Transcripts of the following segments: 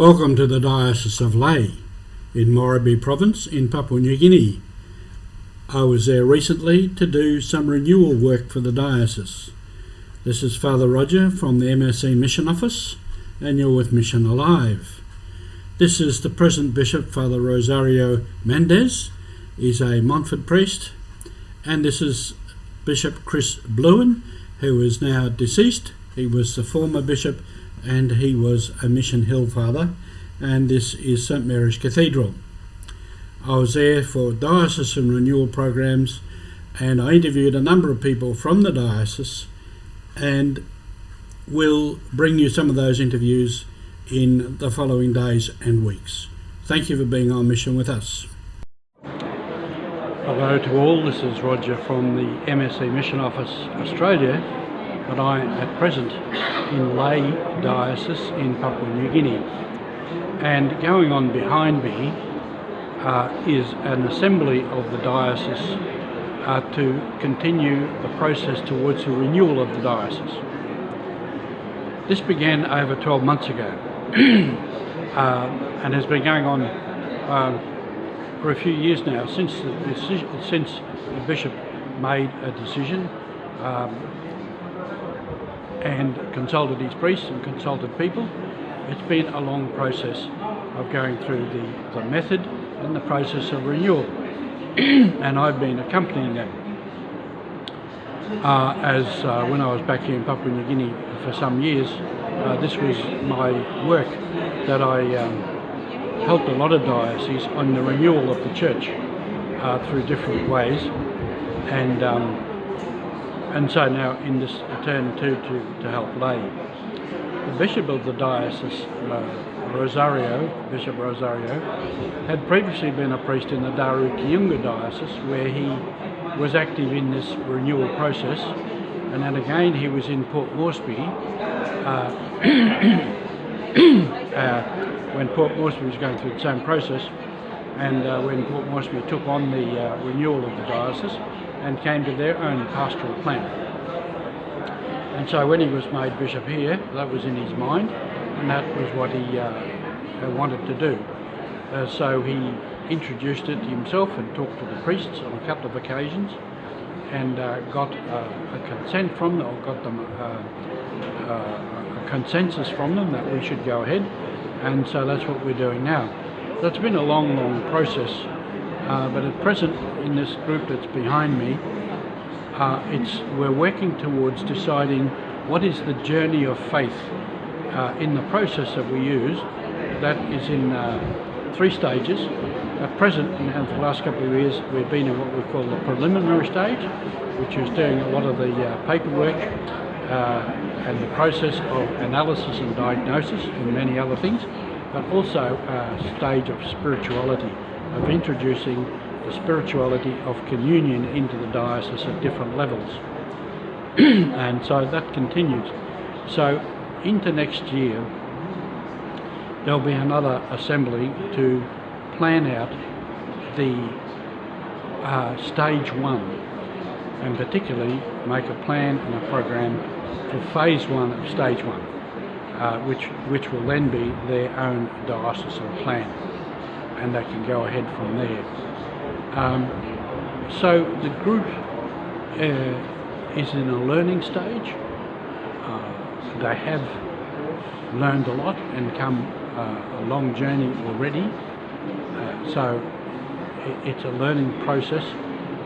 Welcome to the Diocese of Lae in Moribi Province in Papua New Guinea. I was there recently to do some renewal work for the diocese. This is Father Roger from the MSC Mission Office, and you're with Mission Alive. This is the present Bishop, Father Rosario Mendez. He's a Montfort priest, and this is Bishop Chris Bluin, who is now deceased. He was the former bishop and he was a Mission Hill father, and this is St Mary's Cathedral. I was there for diocesan renewal programs, and I interviewed a number of people from the diocese, and we'll bring you some of those interviews in the following days and weeks. Thank you for being on mission with us. Hello to all, this is Roger from the MSC Mission Office Australia, but I am at present in Lae Diocese in Papua New Guinea. And going on behind me is an assembly of the diocese to continue the process towards the renewal of the diocese. This began over 12 months ago and has been going on for a few years now, since the bishop made a decision and consulted his priests and consulted people. It's been a long process of going through the method and the process of renewal, and I've been accompanying them. When I was back here in Papua New Guinea for some years, this was my work, that I helped a lot of dioceses on the renewal of the church through different ways, and so now in this turn to help Lae. The Bishop of the diocese, Bishop Rosario, had previously been a priest in the Daru Kiunga diocese, where he was active in this renewal process, and then again he was in Port Moresby when Port Moresby was going through the same process, and when Port Moresby took on the renewal of the diocese and came to their own pastoral plan. And so when he was made bishop here, that was in his mind, and that was what he wanted to do. So he introduced it himself and talked to the priests on a couple of occasions, and got a consent from them, or got them a consensus from them that we should go ahead, and so that's what we're doing now. So it's been a long process, but at present in this group that's behind me, we're working towards deciding what is the journey of faith in the process that we use. That is in 3 stages. At present, and for the last couple of years, we've been in what we call the preliminary stage, which is doing a lot of the paperwork and the process of analysis and diagnosis and many other things, but also a stage of spirituality, of introducing the spirituality of communion into the diocese at different levels. And so that continues. So into next year there'll be another assembly to plan out the stage 1, and particularly make a plan and a program for phase 1 of stage 1, which will then be their own diocesan plan, and they can go ahead from there. So the group is in a learning stage. They have learned a lot and come a long journey already. So it's a learning process,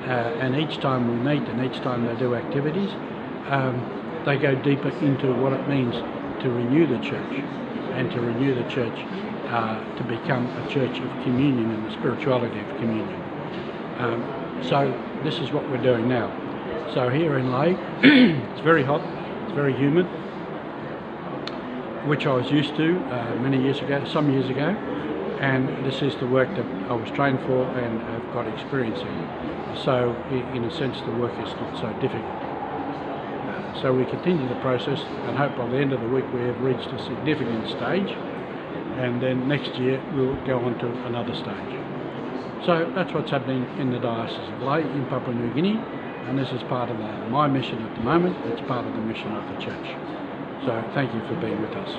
and each time we meet and each time they do activities, they go deeper into what it means to renew the church, and to renew the church to become a church of communion and the spirituality of communion. So this is what we're doing now. So here in Lae, it's very hot, it's very humid, which I was used to some years ago, and this is the work that I was trained for and have got experience in. So in a sense the work is not so difficult. So we continue the process and hope by the end of the week we have reached a significant stage, and then next year we'll go on to another stage. So that's what's happening in the Diocese of Lae in Papua New Guinea, and this is part of my mission at the moment. It's part of the mission of the Church. So thank you for being with us.